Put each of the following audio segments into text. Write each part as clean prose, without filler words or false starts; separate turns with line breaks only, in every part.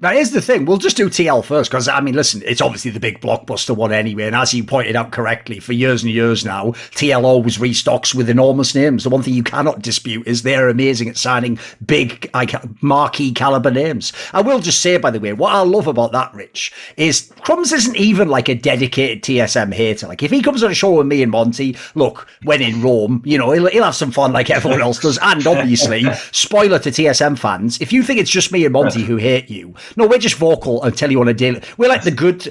Now, here's the thing. We'll just do TL first because, I mean, listen, it's obviously the big blockbuster one anyway. And as you pointed out correctly, for years and years now, TL always restocks with enormous names. The one thing you cannot dispute is they're amazing at signing big, marquee caliber names. I will just say, by the way, what I love about that, Rich, is Crumbz isn't even like a dedicated TSM hater. Like, if he comes on a show with me and Monty, look, when in Rome, you know, he'll have some fun like everyone else does. And obviously, spoiler to TSM fans, if you think it's just me and Monty who hate you, no, we're just vocal and tell you on a daily. We're like the good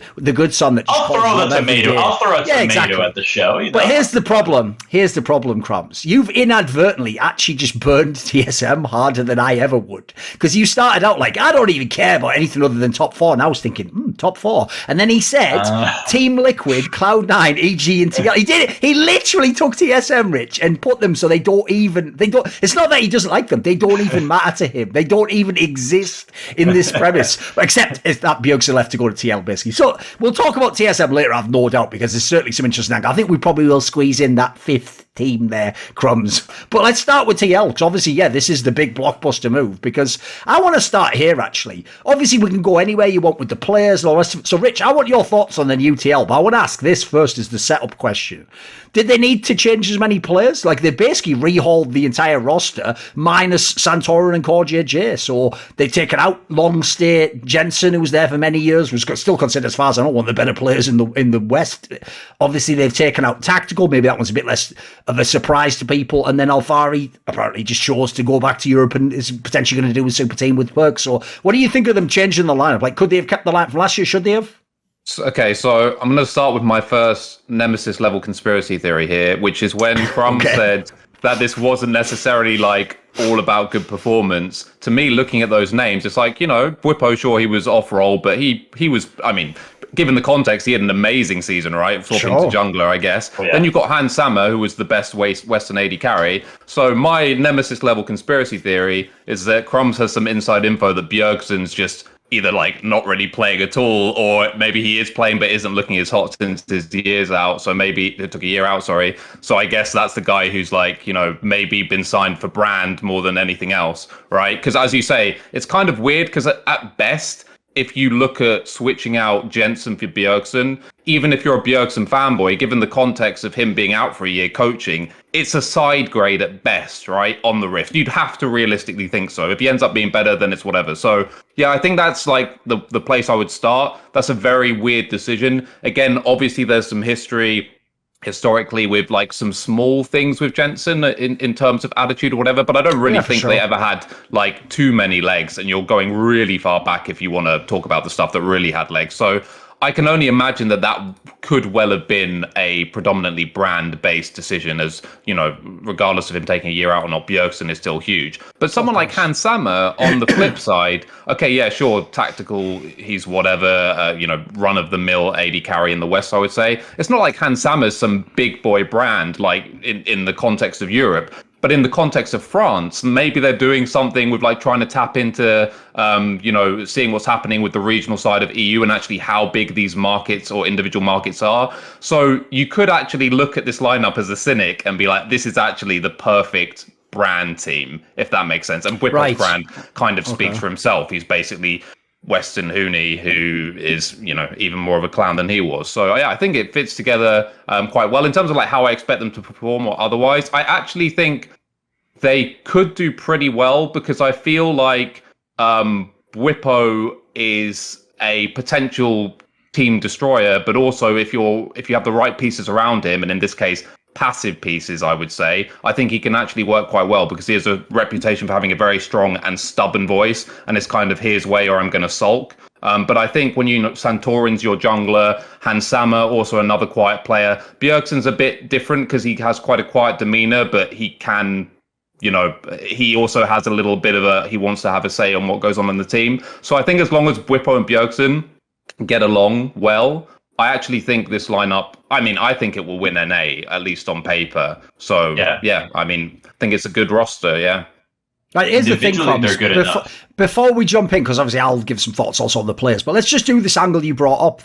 son that just
I'll throw a tomato. I'll throw a tomato exactly. At the show. You know?
But here's the problem. Here's the problem, Crumbz. You've inadvertently actually just burned TSM harder than I ever would. Because you started out like, I don't even care about anything other than top four. And I was thinking, top four. And then he said, Team Liquid, Cloud9, EG, and TL. He did it. He literally took TSM, Rich, and put them so they don't. It's not that he doesn't like them. They don't even matter to him. They don't even exist in this premise. Except if that Bjergsen left to go to TL, basically. So we'll talk about TSM later, I've no doubt, because there's certainly some interesting angle. I think we probably will squeeze in that fifth team there, Crumbz. But let's start with TL, because obviously, yeah, this is the big blockbuster move, because I want to start here, actually. Obviously, we can go anywhere you want with the players and all the rest of it. So, Rich, I want your thoughts on the new TL, but I want to ask this first as the setup question. Did they need to change as many players? Like, they basically rehauled the entire roster, minus Santorin and Core JJ. So they've taken out long stay Jensen, who was there for many years, was still considered, as far as I know, one of the better players in the West. Obviously, they've taken out Tactical. Maybe that one's a bit less of a surprise to people. And then Alfari apparently just chose to go back to Europe and is potentially going to do a super team with Perk. So what do you think of them changing the lineup? Like, could they have kept the lineup from last year? Should they have?
Okay, so I'm going to start with my first Nemesis level conspiracy theory here, which is when Crumbz said that this wasn't necessarily like all about good performance. To me, looking at those names, it's like, you know, Bwipo, sure, he was off role, but he was, I mean, given the context, he had an amazing season, right? Swapping to jungler, I guess. Oh, yeah. Then you've got Hans Sammer, who was the best Western AD carry. So my Nemesis level conspiracy theory is that Crumbz has some inside info that Bjergsen's just either like not really playing at all, or maybe he is playing but isn't looking as hot since his year's out. So maybe it took a year out, sorry. So I guess that's the guy who's like, you know, maybe been signed for brand more than anything else, right? Because as you say, it's kind of weird because at best, if you look at switching out Jensen for Bjergsen, even if you're a Bjergsen fanboy, given the context of him being out for a year coaching, it's a side grade at best, right, on the Rift. You'd have to realistically think so. If he ends up being better, then it's whatever. So, yeah, I think that's like the place I would start. That's a very weird decision. Again, obviously, there's some history historically with like some small things with Jensen in terms of attitude or whatever, but I don't really think they ever had like too many legs, and you're going really far back if you want to talk about the stuff that really had legs. So I can only imagine that could well have been a predominantly brand-based decision, as, you know, regardless of him taking a year out or not, Bjergsen is still huge. But someone like Hans Sammer, on the flip side, okay, yeah, sure, tactical, he's whatever, you know, run-of-the-mill AD carry in the West, I would say. It's not like Hans Sammer's some big boy brand, like, in the context of Europe. But in the context of France, maybe they're doing something with like trying to tap into, you know, seeing what's happening with the regional side of EU and actually how big these markets or individual markets are. So you could actually look at this lineup as a cynic and be like, this is actually the perfect brand team, if that makes sense. And Bwipo's brand kind of speaks for himself. He's basically Western Huni, who is, you know, even more of a clown than he was. So yeah, I think it fits together quite well in terms of like how I expect them to perform or otherwise. I actually think they could do pretty well because I feel like Bwipo is a potential team destroyer, but also if you have the right pieces around him, and in this case passive pieces, I would say, I think he can actually work quite well because he has a reputation for having a very strong and stubborn voice, and it's kind of his way or I'm going to sulk. But I think when Santorin's your jungler, Hans Sammer, also another quiet player. Bjergsen's a bit different because he has quite a quiet demeanor, but he can, you know, he also has a little bit of he wants to have a say on what goes on in the team. So I think as long as Bwipo and Bjergsen get along well, I actually think this lineup, I mean, I think it will win NA, at least on paper. So, yeah, I mean, I think it's a good roster, yeah.
Here's the thing, Crumbz,
they're good enough.
before we jump in, because obviously I'll give some thoughts also on the players, but let's just do this angle you brought up.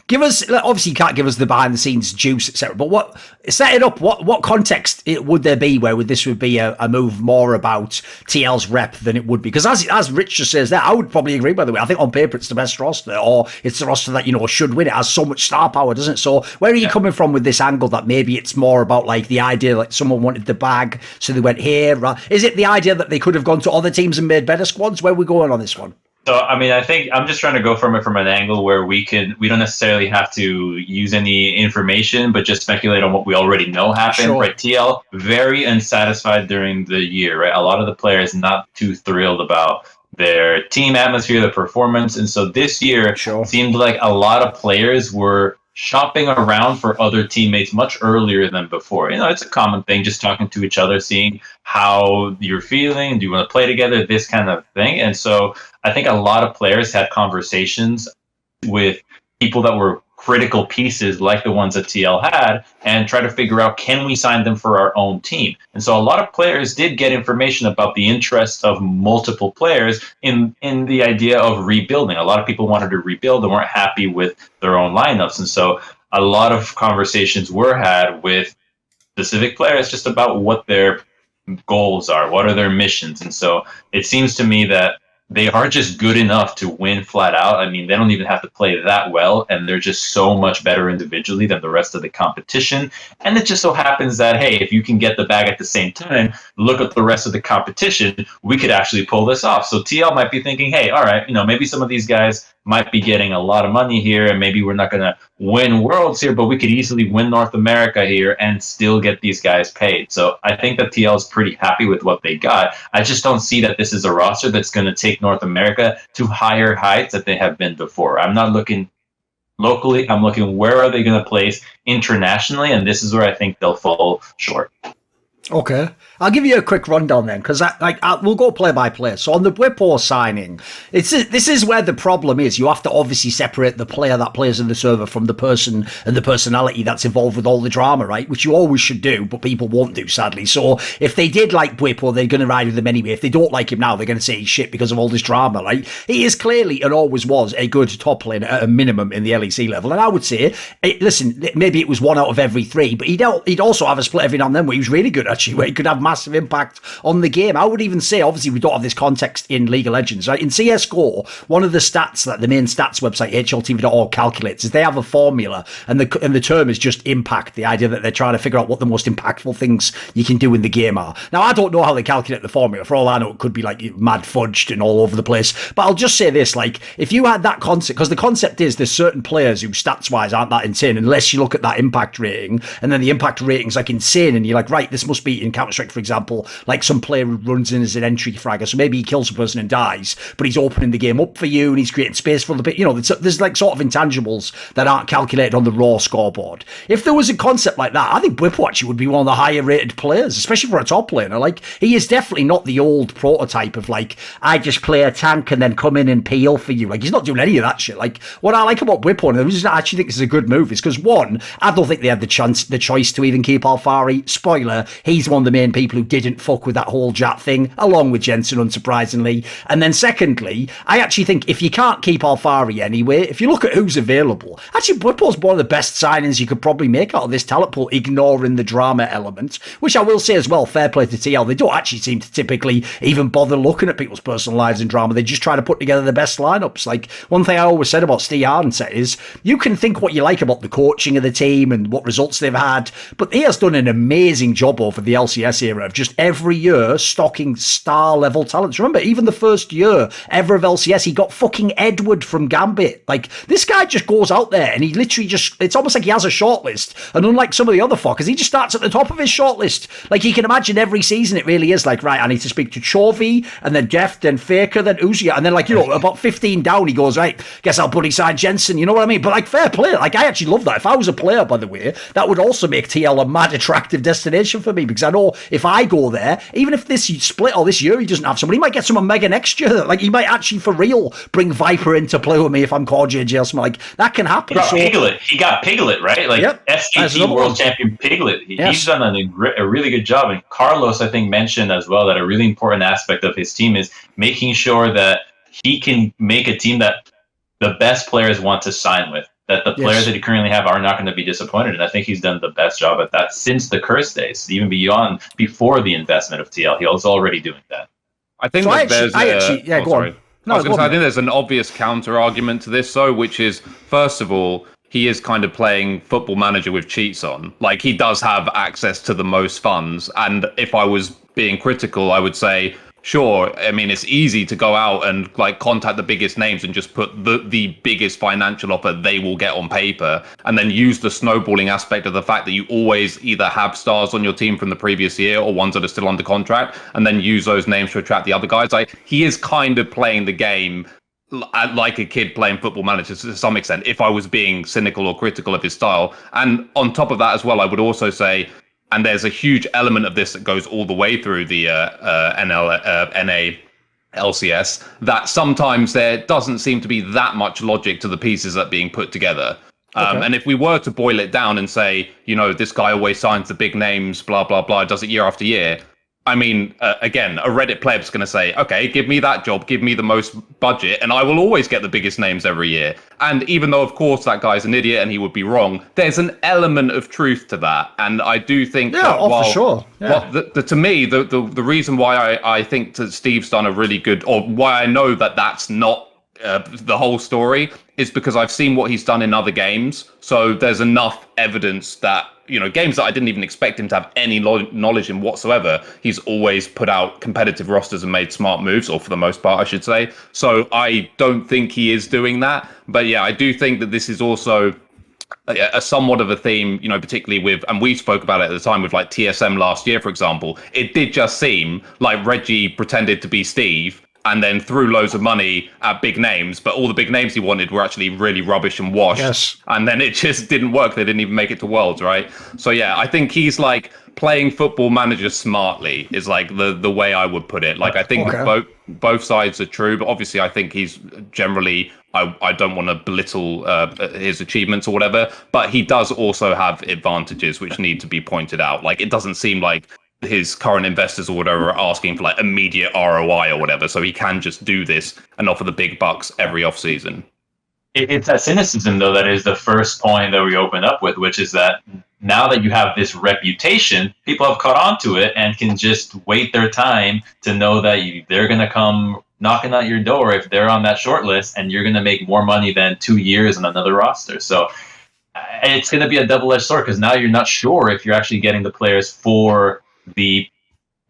Give us, obviously you can't give us the behind the scenes juice, etc. But set it up. What context would there be where this would be a move more about TL's rep than it would be? Because as Rich just says there, I would probably agree. By the way, I think on paper it's the best roster, or it's the roster that should win. It has so much star power, doesn't it? So where are you coming from with this angle that maybe it's more about like the idea like someone wanted the bag, so they went here? Is it the idea that they could have gone to other teams and made better squads? Where are we going on this one?
So, I mean, I think I'm just trying to go from it from an angle where we don't necessarily have to use any information, but just speculate on what we already know happened. Sure. Right? TL, very unsatisfied during the year, right? A lot of the players not too thrilled about their team atmosphere, their performance. And so this year seemed like a lot of players were shopping around for other teammates much earlier than before. It's a common thing, just talking to each other, seeing how you're feeling, do you want to play together, this kind of thing. And so I think a lot of players had conversations with people that were critical pieces like the ones that TL had and try to figure out, can we sign them for our own team? And so a lot of players did get information about the interest of multiple players in the idea of rebuilding. A lot of people wanted to rebuild and weren't happy with their own lineups. And so a lot of conversations were had with specific players just about what their goals are, what are their missions. And so it seems to me that they are just good enough to win flat out. I mean, they don't even have to play that well, and they're just so much better individually than the rest of the competition. And it just so happens that, hey, if you can get the bag at the same time, look at the rest of the competition, we could actually pull this off. So TL might be thinking, hey, all right, maybe some of these guys might be getting a lot of money here, and maybe we're not going to win worlds here, but we could easily win North America here and still get these guys paid. So I think that TL is pretty happy with what they got. I just don't see that this is a roster that's going to take North America to higher heights that they have been before. I'm not looking locally. I'm looking where are they going to place internationally, and this is where I think they'll fall short.
Okay. I'll give you a quick rundown then, because we'll go play by play. So on the Bwipo signing, this is where the problem is. You have to obviously separate the player that plays in the server from the person and the personality that's involved with all the drama, right? Which you always should do, but people won't do, sadly. So if they did like Bwipo, they're going to ride with him anyway. If they don't like him now, they're going to say he's shit because of all this drama, right? He is clearly and always was a good top laner at a minimum in the LEC level. And I would say, listen, maybe it was 1 out of every 3, but he'd also have a split every now and then where he was really good, actually, where he could have massive impact on the game. I would even say, obviously, we don't have this context in League of Legends, right? In CSGO, one of the stats that the main stats website, hltv.org, calculates is they have a formula, and the term is just impact, the idea that they're trying to figure out what the most impactful things you can do in the game are. Now, I don't know how they calculate the formula. For all I know, it could be like mad fudged and all over the place. But I'll just say this, like, if you had that concept, because the concept is there's certain players who stats-wise aren't that insane unless you look at that impact rating, and then the impact rating's like insane, and you're like, right, this must be in Counter-Strike, for example, like some player who runs in as an entry fragger, so maybe he kills a person and dies, but he's opening the game up for you and he's creating space for the bit. There's like sort of intangibles that aren't calculated on the raw scoreboard. If there was a concept like that, I think Bwipo actually would be one of the higher rated players, especially for a top laner. Like, he is definitely not the old prototype of like, I just play a tank and then come in and peel for you. Like, he's not doing any of that shit. Like, what I like about Bwipo, and the reason I actually think this is a good move, is because, one, I don't think they had the choice to even keep Alfari. Spoiler, he's one of the main people who didn't fuck with that whole Jat thing, along with Jensen, unsurprisingly. And then secondly, I actually think if you can't keep Alfari anyway, if you look at who's available, actually Bwipo's one of the best signings you could probably make out of this talent pool, ignoring the drama element, which I will say as well, fair play to TL, they don't actually seem to typically even bother looking at people's personal lives and drama. They just try to put together the best lineups. Like, one thing I always said about Steve Arnset is, you can think what you like about the coaching of the team and what results they've had, but he has done an amazing job over the LCS era of just every year stocking star level talents. Remember, even the first year ever of LCS, he got fucking Edward from Gambit. Like, this guy just goes out there and he literally just, it's almost like he has a shortlist. And unlike some of the other fuckers, he just starts at the top of his shortlist. Like, you can imagine every season it really is like, right, I need to speak to Chovy and then Deft, then Faker, then Uzia, and then, like, about 15 down, he goes, right, guess I'll buddy sign Jensen. You know what I mean? But like, fair play. Like, I actually love that. If I was a player, by the way, that would also make TL a mad attractive destination for me, because I know if I go there, even if this split or this year he doesn't have someone, he might get someone mega next year. Like, he might actually for real bring Viper into play with me if I'm Core JJ or something. Like, that can happen.
He got Piglet, right? Like, SKT World Champion Piglet. He's done a really good job. And Carlos, I think, mentioned as well that a really important aspect of his team is making sure that he can make a team that the best players want to sign with, that the players that he currently have are not going to be disappointed. And I think he's done the best job at that since the Curse days, even before the investment of TL. He was already doing that.
I think
so
there's
go on. No,
I think there's an obvious counter argument to this, though, which is, first of all, he is kind of playing Football Manager with cheats on. Like, he does have access to the most funds. And if I was being critical, I would say, sure, I mean, it's easy to go out and like contact the biggest names and just put the biggest financial offer they will get on paper, and then use the snowballing aspect of the fact that you always either have stars on your team from the previous year or ones that are still under contract, and then use those names to attract the other guys. Like, he is kind of playing the game like a kid playing Football Manager to some extent, if I was being cynical or critical of his style. And on top of that as well, I would also say, and there's a huge element of this that goes all the way through the NA LCS, that sometimes there doesn't seem to be that much logic to the pieces that are being put together. And if we were to boil it down and say, you know, this guy always signs the big names, blah, blah, blah, does it year after year. I mean, again, a Reddit pleb's going to say, okay, give me that job, give me the most budget, and I will always get the biggest names every year. And even though, of course, that guy's an idiot and he would be wrong, there's an element of truth to that. And I do think
for sure. Yeah.
To me, the reason why I think that Steve's done a really good, or why I know that that's not the whole story, is because I've seen what he's done in other games. So there's enough evidence that, you know, games that I didn't even expect him to have any knowledge in whatsoever, he's always put out competitive rosters and made smart moves, or for the most part, I should say. So I don't think he is doing that. But yeah, I do think that this is also a somewhat of a theme, you know, particularly with, and we spoke about it at the time with like TSM last year, for example. It did just seem like Reggie pretended to be Steve and then threw loads of money at big names, but all the big names he wanted were actually really rubbish and washed.
Yes.
And then it just didn't work. They didn't even make it to Worlds, right? So yeah, I think he's like playing Football Manager smartly is like the way I would put it. Like, I think both sides are true, but obviously I think he's generally, I don't want to belittle his achievements or whatever, but he does also have advantages which need to be pointed out. Like, it doesn't seem like his current investors or whatever are asking for like immediate ROI or whatever, so he can just do this and offer the big bucks every off season.
It's that cynicism, though, that is the first point that we open up with, which is that now that you have this reputation, people have caught on to it and can just wait their time to know that they're going to come knocking at your door if they're on that short list, and you're going to make more money than 2 years on another roster. So it's going to be a double-edged sword, because now you're not sure if you're actually getting the players for the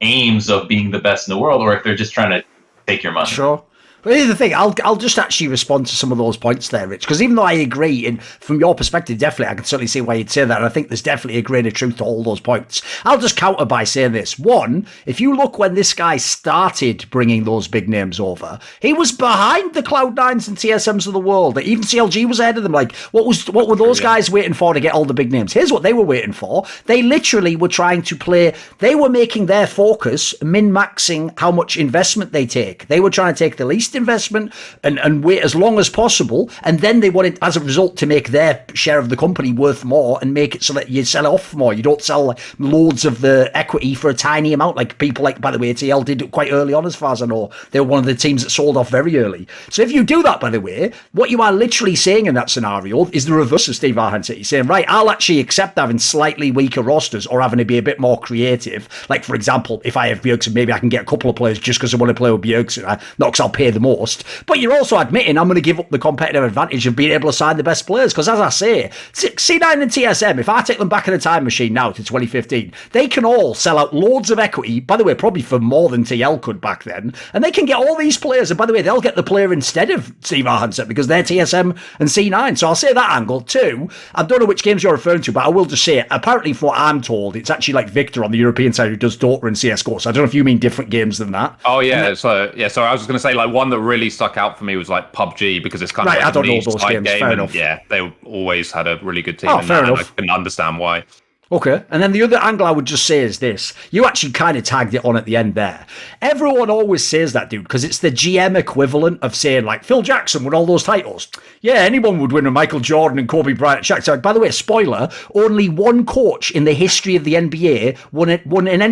aims of being the best in the world, or if they're just trying to take your money.
Sure. But here's the thing, I'll just actually respond to some of those points there, Rich, because even though I agree, and from your perspective, definitely, I can certainly see why you'd say that, and I think there's definitely a grain of truth to all those points. I'll just counter by saying this. One, if you look when this guy started bringing those big names over, he was behind the Cloud9s and TSMs of the world. Even CLG was ahead of them. Like, what were those guys waiting for to get all the big names? Here's what they were waiting for. They literally were trying to play, they were making their focus min-maxing how much investment they take. They were trying to take the least investment and wait as long as possible, and then they wanted, as a result, to make their share of the company worth more and make it so that you sell it off more. You don't sell like loads of the equity for a tiny amount, like people like, by the way, TL did quite early on, as far as I know. They were one of the teams that sold off very early. So if you do that, by the way, what you are literally saying in that scenario is the reverse of Steve Arhanset. You're saying, right, I'll actually accept having slightly weaker rosters or having to be a bit more creative. Like, for example, if I have Bjergsen, maybe I can get a couple of players just because I want to play with Bjergsen, not because I'll pay the most. But you're also admitting I'm going to give up the competitive advantage of being able to sign the best players, because as I say, C9 and TSM, if I take them back in a time machine now to 2015, they can all sell out loads of equity, by the way, probably for more than TL could back then, and they can get all these players, and by the way, they'll get the player instead of Steve Arhanset because they're TSM and C9. So I'll say that angle too. I don't know which games you're referring to, but I will just say, apparently from what I'm told, it's actually like Victor on the European side who does Dota and CSGO, so I don't know if you mean different games than that.
Oh yeah, so I was just going to say, like, one that really stuck out for me was like PUBG, because it's kind of like
I don't know those games.
Game,
fair enough.
Yeah, they always had a really good team,
fair enough.
I can understand why.
Okay, and then the other angle I would just say is this. You actually kind of tagged it on at the end there. Everyone always says that, dude, because it's the GM equivalent of saying, like, Phil Jackson won all those titles. Yeah, anyone would win with Michael Jordan and Kobe Bryant and Shaq. So, by the way, spoiler, only one coach in the history of the NBA won an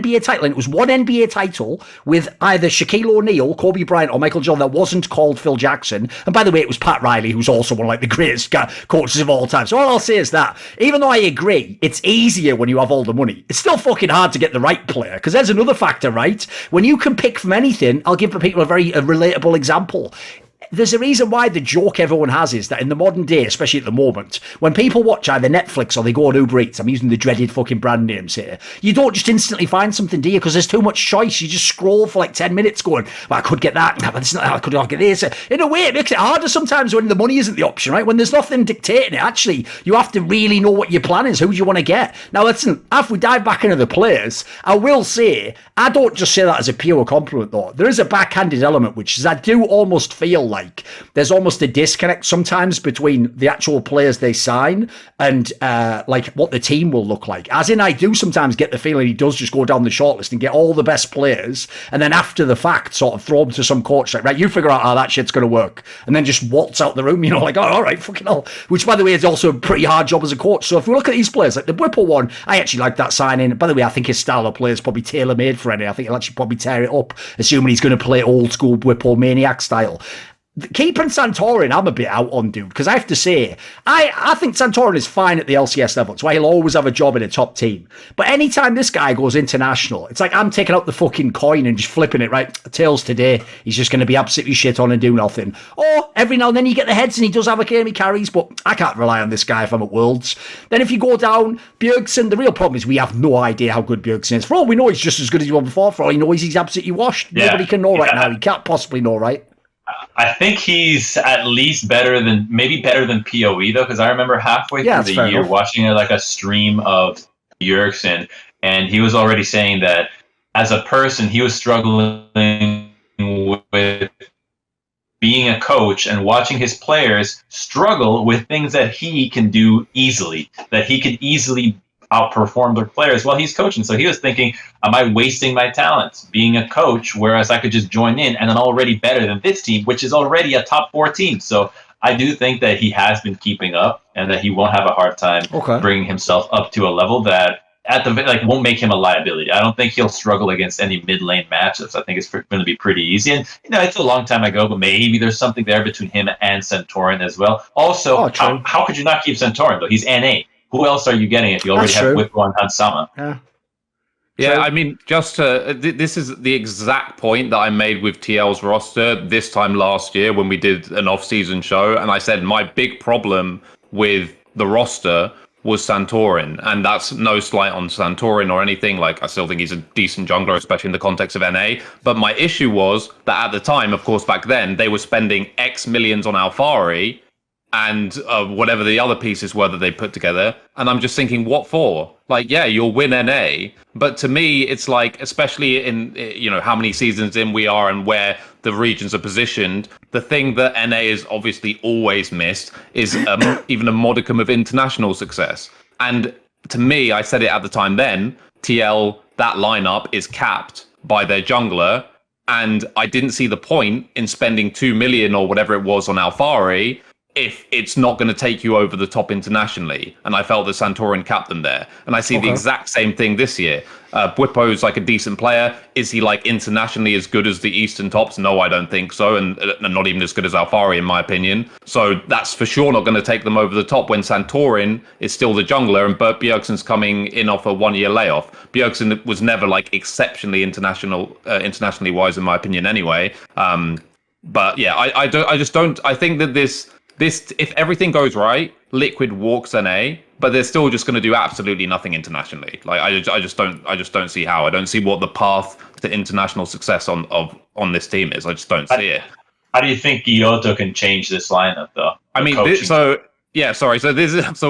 NBA title, and it was one NBA title with either Shaquille O'Neal, Kobe Bryant, or Michael Jordan that wasn't called Phil Jackson. And by the way, it was Pat Riley, who's also one of like the greatest coaches of all time. So all I'll say is that, even though I agree, it's easier when you have all the money. It's still fucking hard to get the right player, because there's another factor, right? When you can pick from anything, I'll give people a very relatable example. There's a reason why the joke everyone has is that in the modern day, especially at the moment, when people watch either Netflix or they go on Uber Eats, I'm using the dreaded fucking brand names here, you don't just instantly find something, do you? Because there's too much choice. You just scroll for like 10 minutes going, well, I could get that, but it's not, I could get this. In a way, it makes it harder sometimes when the money isn't the option, right? When there's nothing dictating it, actually, you have to really know what your plan is, who do you want to get. Now, listen, if we dive back into the players, I will say, I don't just say that as a pure compliment, though. There is a backhanded element, which is I do almost feel like there's almost a disconnect sometimes between the actual players they sign and like what the team will look like. As in, I do sometimes get the feeling he does just go down the shortlist and get all the best players, and then after the fact, sort of throw them to some coach like, right, you figure out how that shit's going to work, and then just waltz out the room, you know, like, oh, all right, fucking hell. Which, by the way, is also a pretty hard job as a coach. So if we look at these players, like the Whipple one, I actually like that signing. By the way, I think his style of play is probably tailor-made for any. I think he'll actually probably tear it up, assuming he's going to play old school Whipple maniac style. Keeping Santorin, I'm a bit out on, dude, because I have to say, I think Santorin is fine at the LCS level. It's why he'll always have a job in a top team. But anytime this guy goes international, it's like I'm taking out the fucking coin and just flipping it, right? Tails today, he's just going to be absolutely shit on and do nothing. Or every now and then you get the heads and he does have a game he carries, but I can't rely on this guy if I'm at Worlds. Then if you go down, Bjergsen, the real problem is we have no idea how good Bjergsen is. For all we know, he's just as good as he was before. For all he knows, he's absolutely washed. Yeah. Nobody can know right now. He can't possibly know, right?
I think he's at least maybe better than PoE though, because I remember halfway through the year watching like a stream of Bjergsen, and he was already saying that as a person he was struggling with being a coach and watching his players struggle with things that he can do easily, that he could easily outperform their players while he's coaching. So he was thinking, am I wasting my talents being a coach, whereas I could just join in and I'm already better than this team, which is already a top 4 team. So I do think that he has been keeping up and that he won't have a hard time bringing himself up to a level that won't make him a liability. I don't think he'll struggle against any mid lane matchups. I think it's going to be pretty easy. And it's a long time ago, but maybe there's something there between him and Santorin as well. Also, how could you not keep Santorin though? He's NA. Who else are you getting if you already have Whipple and Hansama?
Yeah, I mean, this is the exact point that I made with TL's roster this time last year when we did an off-season show, and I said my big problem with the roster was Santorin, and that's no slight on Santorin or anything. Like, I still think he's a decent jungler, especially in the context of NA. But my issue was that at the time, of course, back then, they were spending X millions on Alphari, and whatever the other pieces were that they put together. And I'm just thinking, what for? Like, yeah, you'll win NA. But to me, it's like, especially in, how many seasons in we are and where the regions are positioned, the thing that NA is obviously always missed is even a modicum of international success. And to me, I said it at the time then, TL, that lineup is capped by their jungler. And I didn't see the point in spending 2 million or whatever it was on Alphari if it's not going to take you over the top internationally. And I felt that Santorin capped them there. And I see the exact same thing this year. Bwipo's like a decent player. Is he like internationally as good as the Eastern tops? No, I don't think so. And not even as good as Alphari, in my opinion. So that's for sure not going to take them over the top when Santorin is still the jungler and Bert Bjergsen's coming in off a 1-year layoff. Bjergsen was never like exceptionally internationally wise, in my opinion, anyway. But yeah, I think that this, if everything goes right, Liquid walks NA, but they're still just going to do absolutely nothing internationally. Like I just don't see how. I don't see what the path to international success on this team is. I just don't see it.
How do you think Giotto can change this lineup, though?
I mean, so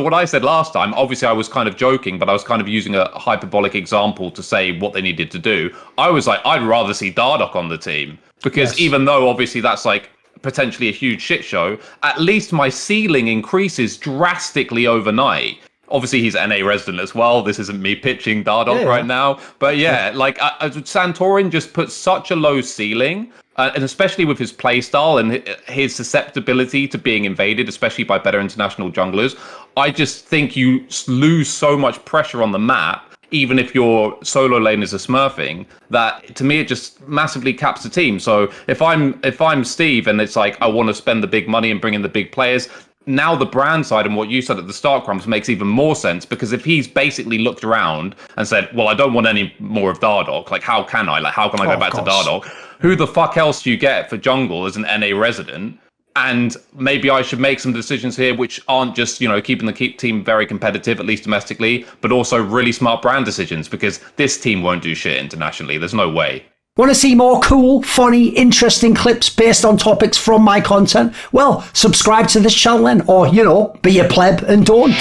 what I said last time, obviously I was kind of joking, but I was kind of using a hyperbolic example to say what they needed to do. I was like, I'd rather see Dardoch on the team because even though obviously that's like potentially a huge shit show, at least my ceiling increases drastically overnight. Obviously, he's NA resident as well. This isn't me pitching Dardoch right now. But yeah, like Santorin just puts such a low ceiling. And especially with his playstyle and his susceptibility to being invaded, especially by better international junglers, I just think you lose so much pressure on the map, even if your solo lane is a smurfing, that to me it just massively caps the team. So if I'm Steve and it's like I want to spend the big money and bring in the big players, now the brand side and what you said at the start, Crumbz, makes even more sense, because if he's basically looked around and said, well, I don't want any more of Dardoch, like how can I go back to Dardoch? Who the fuck else do you get for jungle as an NA resident? And maybe I should make some decisions here which aren't just, keeping the team very competitive, at least domestically, but also really smart brand decisions, because this team won't do shit internationally. There's no way.
Want to see more cool, funny, interesting clips based on topics from my content? Well, subscribe to this channel then, or, be a pleb and don't.